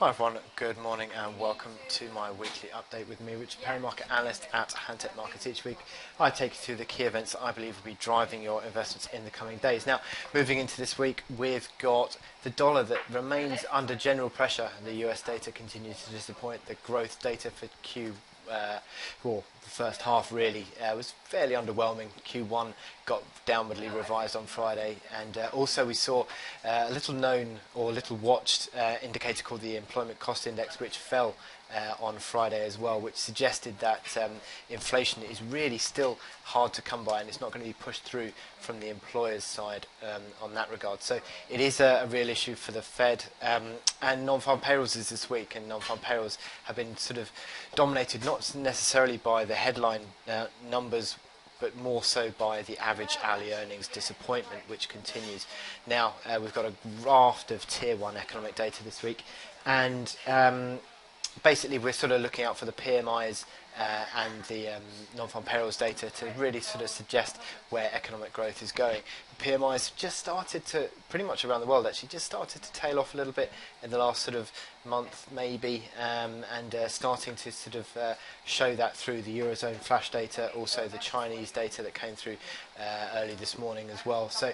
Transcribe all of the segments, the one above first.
Hi everyone, good morning and welcome to my weekly update with me, Richard Perry, market analyst at Hantec Markets. Each week I take you through the key events that I believe will be driving your investments in the coming days. Now, moving into this week, we've got the dollar that remains under general pressure. The US data continues to disappoint. The growth data for the first half really was fairly underwhelming. Q1 got downwardly revised on Friday, and also we saw a little known or little watched indicator called the employment cost index, which fell on Friday as well, which suggested that inflation is really still hard to come by, and it's not going to be pushed through from the employer's side on that regard. So it is a real issue for the Fed, and non-farm payrolls is this week, and non-farm payrolls have been sort of dominated not necessarily by the headline numbers, but more so by the average hourly earnings disappointment, which continues. Now, we've got a raft of Tier 1 economic data this week, and basically we're sort of looking out for the PMIs and the non-farm payrolls data to really sort of suggest where economic growth is going. The PMIs just started to, pretty much around the world actually, just started to tail off a little bit in the last sort of month maybe, and starting to sort of show that through the Eurozone flash data, also the Chinese data that came through early this morning as well. So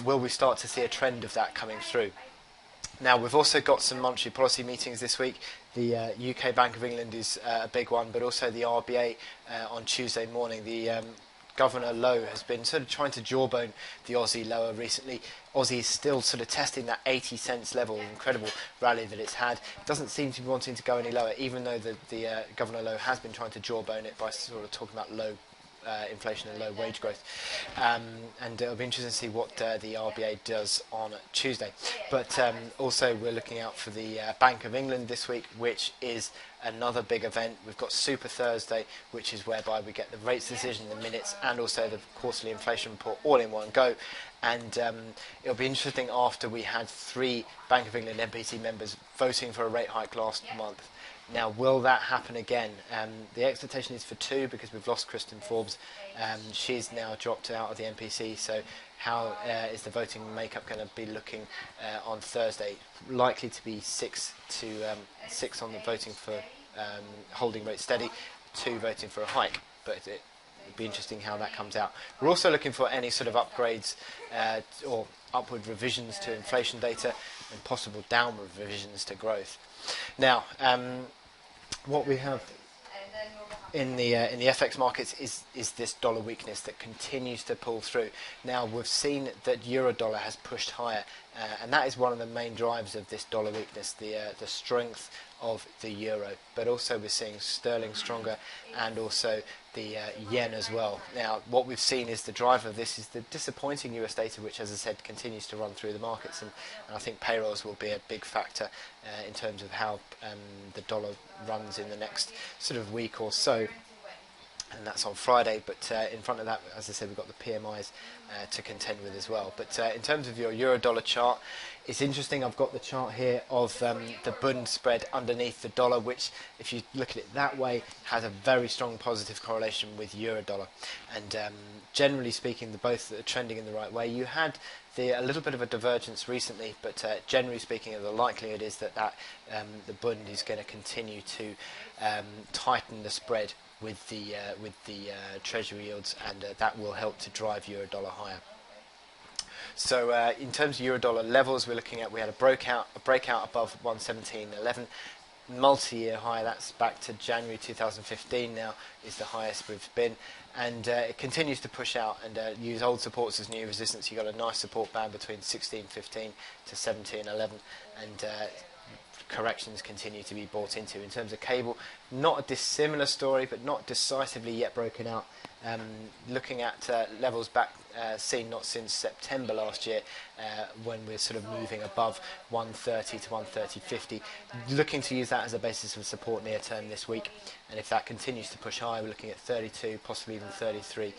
will we start to see a trend of that coming through? Now, we've also got some monetary policy meetings this week. The UK Bank of England is a big one, but also the RBA on Tuesday morning. The Governor Lowe has been sort of trying to jawbone the Aussie lower recently. Aussie is still sort of testing that 80 cents level, incredible rally that it's had. It doesn't seem to be wanting to go any lower, even though the Governor Lowe has been trying to jawbone it by sort of talking about low inflation and low wage growth, and it'll be interesting to see what the RBA does on Tuesday. But also we're looking out for the Bank of England this week, which is another big event. We've got Super Thursday, which is whereby we get the rates decision, the minutes, and also the quarterly inflation report all in one go. And it'll be interesting after we had 3 Bank of England MPC members voting for a rate hike last month. Now, will that happen again? The expectation is for 2 because we've lost Kristen Forbes. She's now dropped out of the MPC, so how is the voting makeup going to be looking on Thursday? Likely to be 6 on the voting for holding rates steady, 2 voting for a hike, but it'll be interesting how that comes out. We're also looking for any sort of upgrades or upward revisions to inflation data and possible downward revisions to growth. Now, what we have in the FX markets is this dollar weakness that continues to pull through. Now, we've seen that euro dollar has pushed higher, and that is one of the main drivers of this dollar weakness, the strength of the euro. But also we're seeing sterling stronger, and also the yen as well. Now, what we've seen is the driver of this is the disappointing US data, which, as I said, continues to run through the markets, and I think payrolls will be a big factor in terms of how the dollar runs in the next sort of week or so. And that's on Friday, but in front of that, as I said, we've got the PMIs to contend with as well. But in terms of your euro-dollar chart, it's interesting. I've got the chart here of the Bund spread underneath the dollar, which, if you look at it that way, has a very strong positive correlation with euro-dollar. And generally speaking, both are trending in the right way. You had a little bit of a divergence recently, but generally speaking, the likelihood is that the Bund is going to continue to tighten the spread with the treasury yields, and that will help to drive euro dollar higher. So in terms of euro dollar levels, we had a breakout above 117.11, multi-year high. That's back to January 2015 now, is the highest we've been, and it continues to push out and use old supports as new resistance. You got a nice support band between 16.15 to 17.11, and corrections continue to be bought into. In terms of cable, not a dissimilar story, but not decisively yet broken out. Looking at levels back seen not since September last year, when we're sort of moving above 130 to 130.50, looking to use that as a basis of support near term this week. And if that continues to push high, we're looking at 32, possibly even 33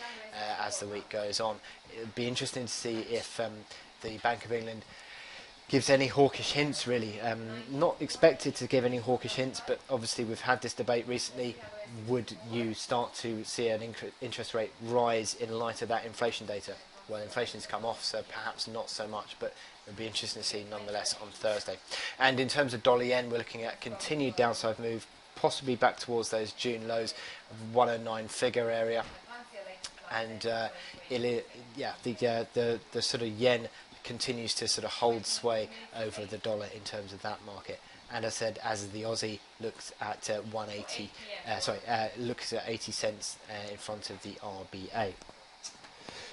as the week goes on. It would be interesting to see if the Bank of England gives any hawkish hints, really. Not expected to give any hawkish hints, but obviously we've had this debate recently. Would you start to see an interest rate rise in light of that inflation data? Well, inflation's come off, so perhaps not so much, but It'll be interesting to see nonetheless on Thursday. And in terms of dollar yen, we're looking at continued downside move, possibly back towards those June lows of 109 figure area. And the sort of yen continues to sort of hold sway over the dollar in terms of that market. And as I said, as the Aussie looks at 180, looks at 80 cents in front of the RBA.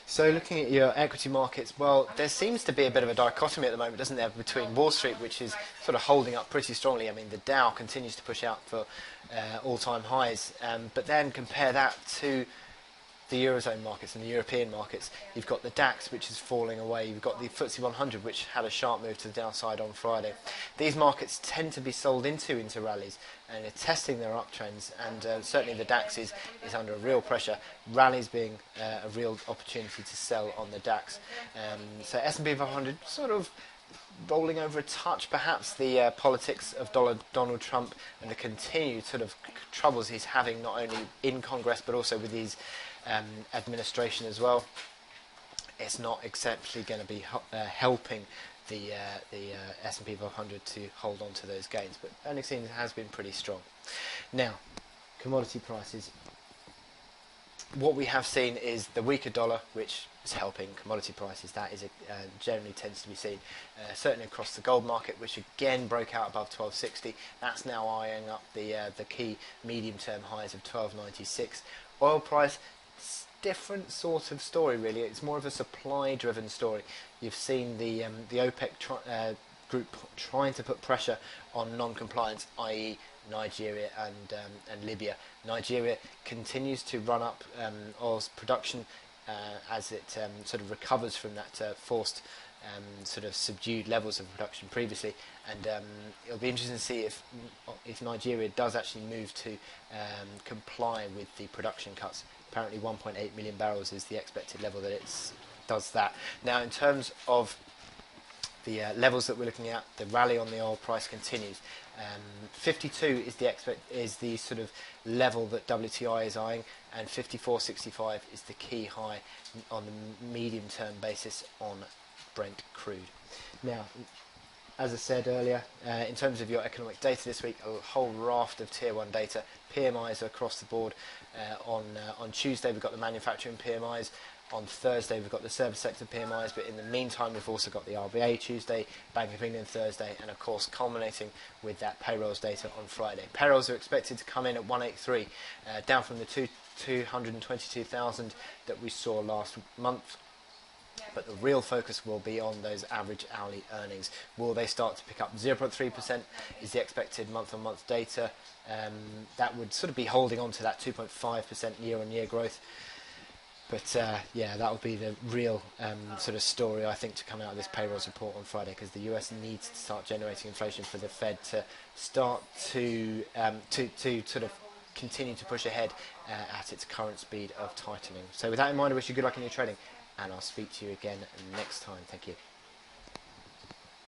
So looking at your equity markets, well, there seems to be a bit of a dichotomy at the moment, doesn't there, between Wall Street, which is sort of holding up pretty strongly. I mean, the Dow continues to push out for all-time highs, but then compare that to the Eurozone markets and the European markets. You've got the DAX, which is falling away. You've got the FTSE 100, which had a sharp move to the downside on Friday. These markets tend to be sold into rallies, and they're testing their uptrends, and certainly the DAX is under real pressure, rallies being a real opportunity to sell on the DAX. So S&P 500 sort of rolling over a touch, perhaps the politics of Donald Trump and the continued sort of troubles he's having, not only in Congress but also with his administration as well. It's not exceptionally going to be helping the S&P 500 to hold on to those gains, but earnings season has been pretty strong. Now, commodity prices. What we have seen is the weaker dollar, which is helping commodity prices. That is generally tends to be seen, certainly across the gold market, which again broke out above 1260. That's now eyeing up the key medium-term highs of 1296. Oil price, different sort of story really. It's more of a supply-driven story. You've seen the OPEC group trying to put pressure on non-compliance, i.e. Nigeria and Libya. Nigeria continues to run up oil's production as it sort of recovers from that forced sort of subdued levels of production previously, and it'll be interesting to see if Nigeria does actually move to comply with the production cuts. Apparently 1.8 million barrels is the expected level that it does that. Now, in terms of the levels that we're looking at, the rally on the oil price continues. 52 is the sort of level that WTI is eyeing, and 54.65 is the key high on the medium-term basis on Brent crude. Now, as I said earlier, in terms of your economic data this week, a whole raft of tier 1 data. PMIs are across the board. On Tuesday we've got the manufacturing PMIs. On Thursday we've got the service sector PMIs, but in the meantime we've also got the RBA Tuesday, Bank of England Thursday, and of course culminating with that payrolls data on Friday. Payrolls are expected to come in at 183, down from the 222,000 that we saw last month. But the real focus will be on those average hourly earnings. Will they start to pick up? 0.3% is the expected month-on-month data. That would sort of be holding on to that 2.5% year-on-year growth. But that will be the real sort of story, I think, to come out of this payrolls report on Friday, because the US needs to start generating inflation for the Fed to start to sort of continue to push ahead at its current speed of tightening. So with that in mind, I wish you good luck in your trading, and I'll speak to you again next time. Thank you.